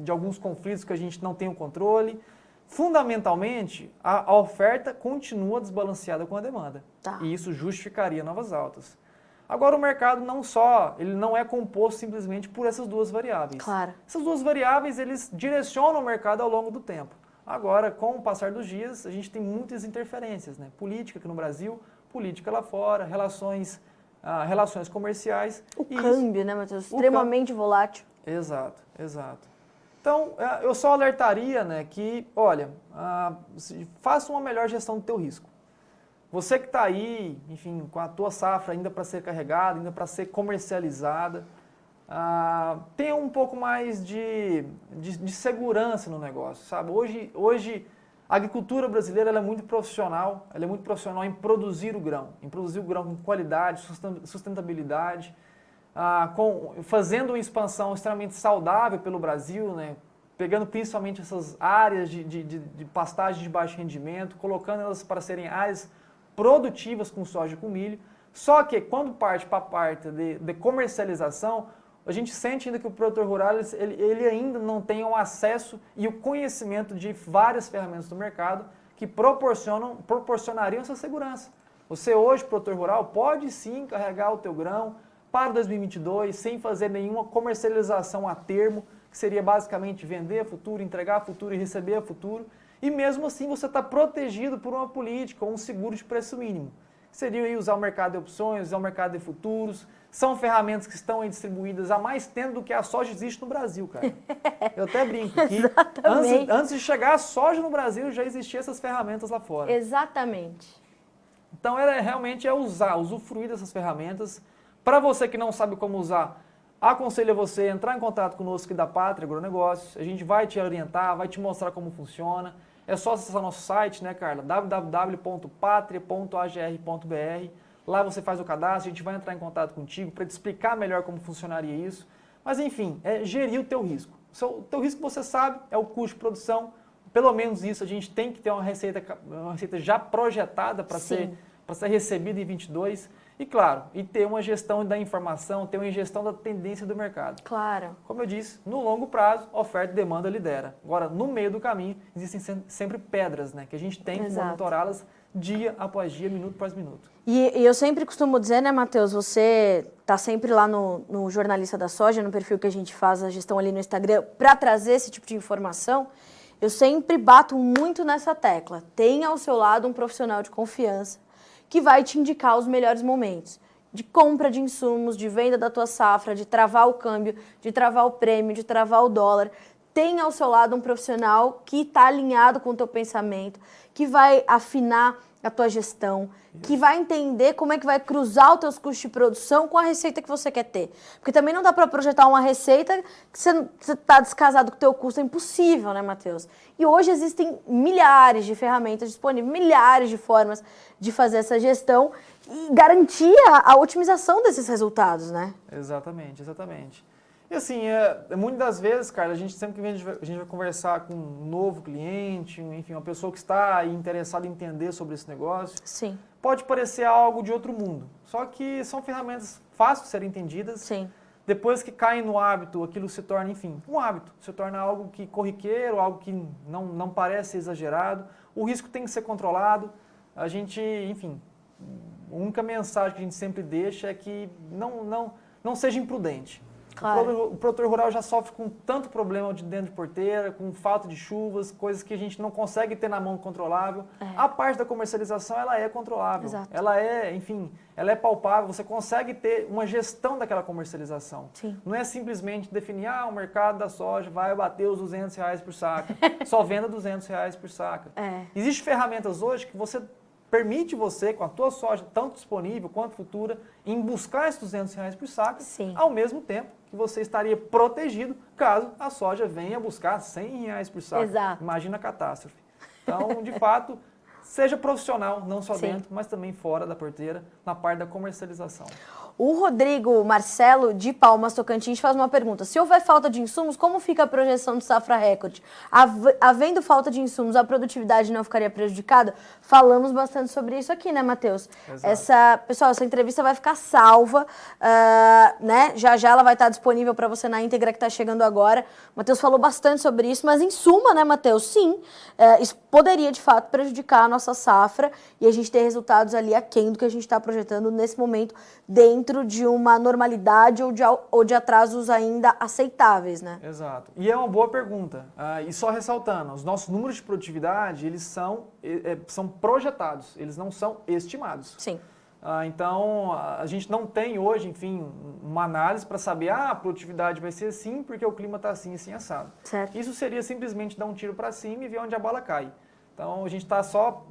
Speaker 2: de alguns conflitos que a gente não tem o controle. Fundamentalmente, a oferta continua desbalanceada com a demanda.
Speaker 1: Tá.
Speaker 2: E isso justificaria novas altas. Agora, o mercado ele não é composto simplesmente por essas duas variáveis.
Speaker 1: Claro.
Speaker 2: Essas duas variáveis, eles direcionam o mercado ao longo do tempo. Agora, com o passar dos dias, a gente tem muitas interferências, né? Política aqui no Brasil, política lá fora, relações comerciais.
Speaker 1: O câmbio, né, Matheus? Extremamente volátil.
Speaker 2: Exato. Então, eu só alertaria, né, que, olha, faça uma melhor gestão do teu risco. Você que está aí, enfim, com a tua safra ainda para ser carregada, ainda para ser comercializada, tenha um pouco mais de segurança no negócio, sabe? Hoje a agricultura brasileira ela é muito profissional, em produzir o grão com qualidade, sustentabilidade, fazendo uma expansão extremamente saudável pelo Brasil, né? Pegando principalmente essas áreas de pastagem de baixo rendimento, colocando elas para serem áreas produtivas com soja e com milho. Só que quando parte para a parte de comercialização, a gente sente ainda que o produtor rural ele ainda não tem o acesso e o conhecimento de várias ferramentas do mercado que proporcionariam essa segurança. Você hoje, produtor rural, pode sim carregar o teu grão para 2022, sem fazer nenhuma comercialização a termo, que seria basicamente vender a futuro, entregar a futuro e receber a futuro. E mesmo assim você está protegido por uma política ou um seguro de preço mínimo. Seria aí usar o mercado de opções, usar o mercado de futuros. São ferramentas que estão aí distribuídas há mais tempo do que a soja existe no Brasil, cara. Eu até brinco que antes de chegar a soja no Brasil já existiam essas ferramentas lá fora.
Speaker 1: Exatamente.
Speaker 2: Então realmente é usufruir dessas ferramentas. Para você que não sabe como usar, aconselho a você entrar em contato conosco aqui da Pátria Agronegócios. A gente vai te orientar, vai te mostrar como funciona. É só acessar nosso site, né, Carla? www.patria.agr.br. Lá você faz o cadastro, a gente vai entrar em contato contigo para te explicar melhor como funcionaria isso. Mas enfim, é gerir o teu risco. O teu risco você sabe, é o custo de produção. Pelo menos isso, a gente tem que ter uma receita já projetada para ser recebida em 22. E claro, ter uma gestão da informação, ter uma gestão da tendência do mercado.
Speaker 1: Claro.
Speaker 2: Como eu disse, no longo prazo, oferta e demanda lidera. Agora, no meio do caminho, existem sempre pedras, né? Que a gente tem que monitorá-las dia após dia, minuto após minuto.
Speaker 1: E eu sempre costumo dizer, né, Matheus, você tá sempre lá no Jornalista da Soja, no perfil que a gente faz a gestão ali no Instagram, para trazer esse tipo de informação. Eu sempre bato muito nessa tecla. Tenha ao seu lado um profissional de confiança que vai te indicar os melhores momentos de compra de insumos, de venda da tua safra, de travar o câmbio, de travar o prêmio, de travar o dólar. Tenha ao seu lado um profissional que está alinhado com o teu pensamento, que vai afinar a tua gestão, que vai entender como é que vai cruzar os teus custos de produção com a receita que você quer ter. Porque também não dá para projetar uma receita que você está descasado com o teu custo, é impossível, né, Matheus? E hoje existem milhares de ferramentas disponíveis, milhares de formas de fazer essa gestão e garantir a otimização desses resultados, né?
Speaker 2: Exatamente, exatamente. E assim, muitas das vezes, cara, a gente sempre que a gente vai conversar com um novo cliente, enfim, uma pessoa que está interessada em entender sobre esse negócio,
Speaker 1: Sim.
Speaker 2: Pode parecer algo de outro mundo. Só que são ferramentas fáceis de serem entendidas.
Speaker 1: Sim.
Speaker 2: Depois que caem no hábito, aquilo se torna, enfim, um hábito. Se torna algo que corriqueiro, algo que não parece exagerado. O risco tem que ser controlado. A gente, enfim, a única mensagem que a gente sempre deixa é que não seja imprudente.
Speaker 1: Claro.
Speaker 2: O produtor rural já sofre com tanto problema de dentro de porteira, com falta de chuvas, coisas que a gente não consegue ter na mão controlável. A parte da comercialização, ela é controlável.
Speaker 1: Exato.
Speaker 2: Ela é, enfim, ela é palpável, você consegue ter uma gestão daquela comercialização.
Speaker 1: Sim.
Speaker 2: Não é simplesmente definir, o mercado da soja vai bater os R$200 por saca, só venda R$200 por saca. Existem ferramentas hoje que permite você, com a tua soja tanto disponível quanto futura, em buscar esses R$200 por saca, ao mesmo tempo que você estaria protegido caso a soja venha buscar R$100 por saca.
Speaker 1: Exato.
Speaker 2: Imagina a catástrofe. Então, de fato, seja profissional, não só dentro, mas também fora da porteira, na parte da comercialização.
Speaker 1: O Rodrigo Marcelo, de Palmas, Tocantins, faz uma pergunta. Se houver falta de insumos, como fica a projeção de safra recorde? Havendo falta de insumos, a produtividade não ficaria prejudicada? Falamos bastante sobre isso aqui, né, Matheus? Pessoal, essa entrevista vai ficar salva, né? Já ela vai estar disponível para você na íntegra que está chegando agora. O Matheus falou bastante sobre isso, mas em suma, né, Matheus? Sim, isso poderia, de fato, prejudicar a nossa safra e a gente ter resultados ali aquém do que a gente está projetando nesse momento dentro de uma normalidade ou de atrasos ainda aceitáveis, né?
Speaker 2: Exato. E é uma boa pergunta. E só ressaltando, os nossos números de produtividade, eles são projetados, eles não são estimados.
Speaker 1: Sim.
Speaker 2: Então, a gente não tem hoje, enfim, uma análise para saber, a produtividade vai ser assim porque o clima está assim, assim, assado.
Speaker 1: Certo.
Speaker 2: Isso seria simplesmente dar um tiro para cima e ver onde a bola cai. Então, a gente está só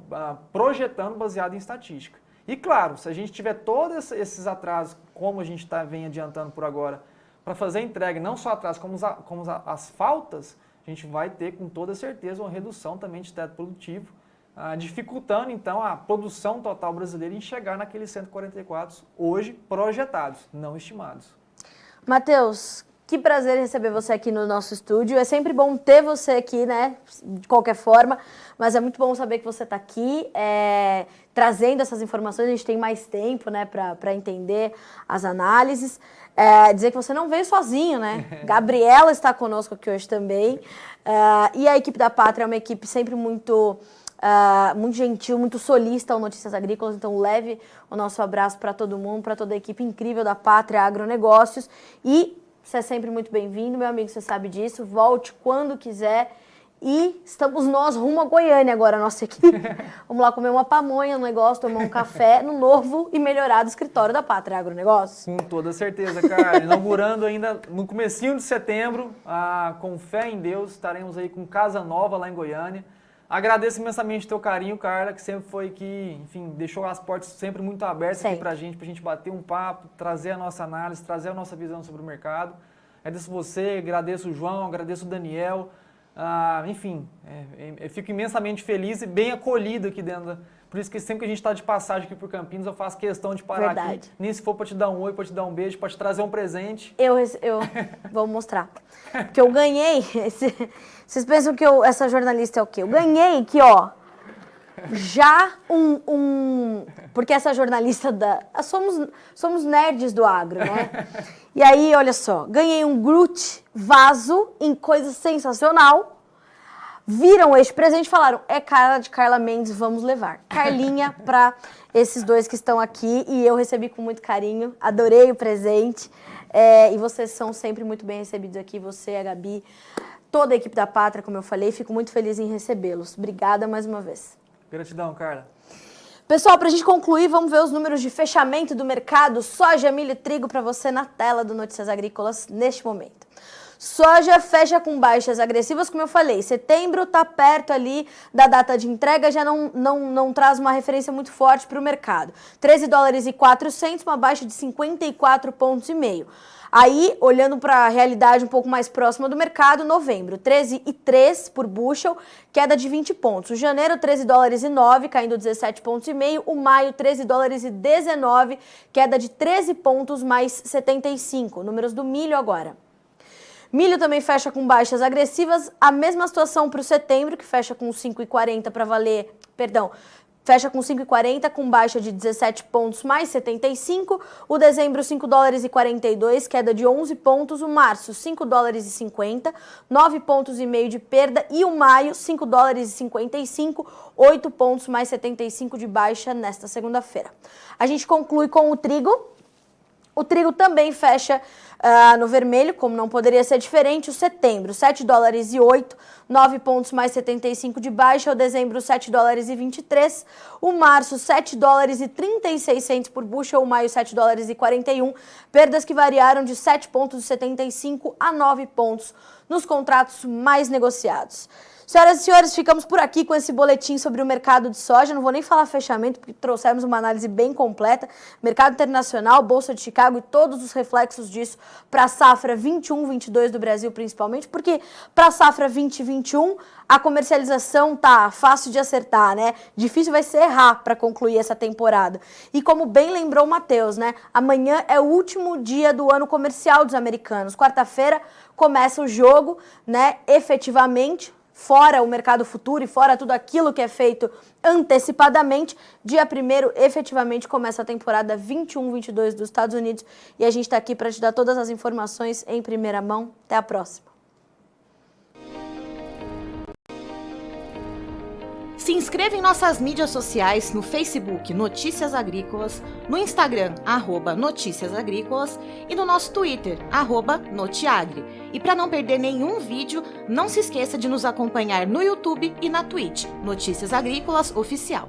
Speaker 2: projetando baseado em estatística. E claro, se a gente tiver todos esses atrasos, como a gente vem adiantando por agora, para fazer a entrega, não só atrasos, como as faltas, a gente vai ter com toda certeza uma redução também de teto produtivo, dificultando então a produção total brasileira em chegar naqueles 144 hoje projetados, não estimados.
Speaker 1: Matheus, que prazer receber você aqui no nosso estúdio. É sempre bom ter você aqui, né? De qualquer forma, mas é muito bom saber que você está aqui trazendo essas informações. A gente tem mais tempo, né, para entender as análises. Dizer que você não veio sozinho, né? Gabriela está conosco aqui hoje também. E a equipe da Pátria é uma equipe sempre muito muito gentil, muito solista ao Notícias Agrícolas, então leve o nosso abraço para todo mundo, para toda a equipe incrível da Pátria Agronegócios. E você é sempre muito bem-vindo, meu amigo, você sabe disso, volte quando quiser. E estamos nós rumo a Goiânia agora, a nossa equipe. Vamos lá comer uma pamonha no negócio, tomar um café no novo e melhorado escritório da Pátria Agronegócios.
Speaker 2: Com toda certeza, cara. Inaugurando ainda no comecinho de setembro, com fé em Deus, estaremos aí com casa nova lá em Goiânia. Agradeço imensamente o teu carinho, Carla, que sempre foi que, enfim, deixou as portas sempre muito abertas aqui pra gente bater um papo, trazer a nossa análise, trazer a nossa visão sobre o mercado. Agradeço você, agradeço o João, agradeço o Daniel. Enfim, eu fico imensamente feliz e bem acolhido aqui dentro. Por isso que sempre que a gente está de passagem aqui por Campinas, eu faço questão de parar aqui. Nem se for para te dar um oi, para te dar um beijo, para te trazer um presente.
Speaker 1: Eu vou mostrar. Porque eu ganhei. Vocês pensam que essa jornalista é o quê? Eu ganhei aqui, ó. Já porque essa jornalista somos nerds do agro, né? E aí, olha só, ganhei um Groot vaso em coisa sensacional. Viram este presente e falaram, é cara de Carla Mendes, vamos levar. Carlinha para esses dois que estão aqui e eu recebi com muito carinho, adorei o presente. E vocês são sempre muito bem recebidos aqui, você, a Gabi, toda a equipe da Pátria, como eu falei, fico muito feliz em recebê-los. Obrigada mais uma vez.
Speaker 2: Gratidão, Carla.
Speaker 1: Pessoal, para a gente concluir, vamos ver os números de fechamento do mercado soja, milho e trigo para você na tela do Notícias Agrícolas neste momento. Soja fecha com baixas agressivas, como eu falei. Setembro está perto ali da data de entrega, já não traz uma referência muito forte para o mercado. 13 dólares e 400, uma baixa de 54,5 pontos. Aí, olhando para a realidade um pouco mais próxima do mercado, novembro, 13,3 por bushel, queda de 20 pontos. O janeiro, 13 dólares e 9, caindo 17,5 pontos. O maio, 13 dólares e 19, queda de 13 pontos mais 75. Números do milho agora. Milho também fecha com baixas agressivas, a mesma situação para o setembro, que fecha com 5,40 para valer, fecha com 5,40 com baixa de 17 pontos mais 75. O dezembro, 5 dólares e 42, queda de 11 pontos. O março, 5 dólares e 50, 9 pontos e meio de perda. E o maio, 5 dólares e 55, 8 pontos mais 75 de baixa nesta segunda-feira. A gente conclui com o trigo. O trigo também fecha no vermelho, como não poderia ser diferente. O setembro, 7 dólares e 8, 9 pontos mais 75 de baixa. O dezembro, 7 dólares e 23. O março, 7 dólares e 36 centos por bushel. O maio, 7 dólares e 41. Perdas que variaram de 7 pontos e 75 a 9 pontos nos contratos mais negociados. Senhoras e senhores, ficamos por aqui com esse boletim sobre o mercado de soja. Não vou nem falar fechamento, porque trouxemos uma análise bem completa. Mercado internacional, Bolsa de Chicago e todos os reflexos disso para a safra 21-22 do Brasil, principalmente, porque para a safra 2021 a comercialização tá fácil de acertar, né? Difícil vai ser errar para concluir essa temporada. E como bem lembrou o Matheus, né? Amanhã é o último dia do ano comercial dos americanos. Quarta-feira começa o jogo, né? Efetivamente, fora o mercado futuro e fora tudo aquilo que é feito antecipadamente, dia 1º efetivamente começa a temporada 21-22 dos Estados Unidos e a gente está aqui para te dar todas as informações em primeira mão. Até a próxima.
Speaker 3: Se inscreva em nossas mídias sociais no Facebook Notícias Agrícolas, no Instagram @Notícias Agrícolas e no nosso Twitter @Notiagre. E para não perder nenhum vídeo, não se esqueça de nos acompanhar no YouTube e na Twitch, Notícias Agrícolas Oficial.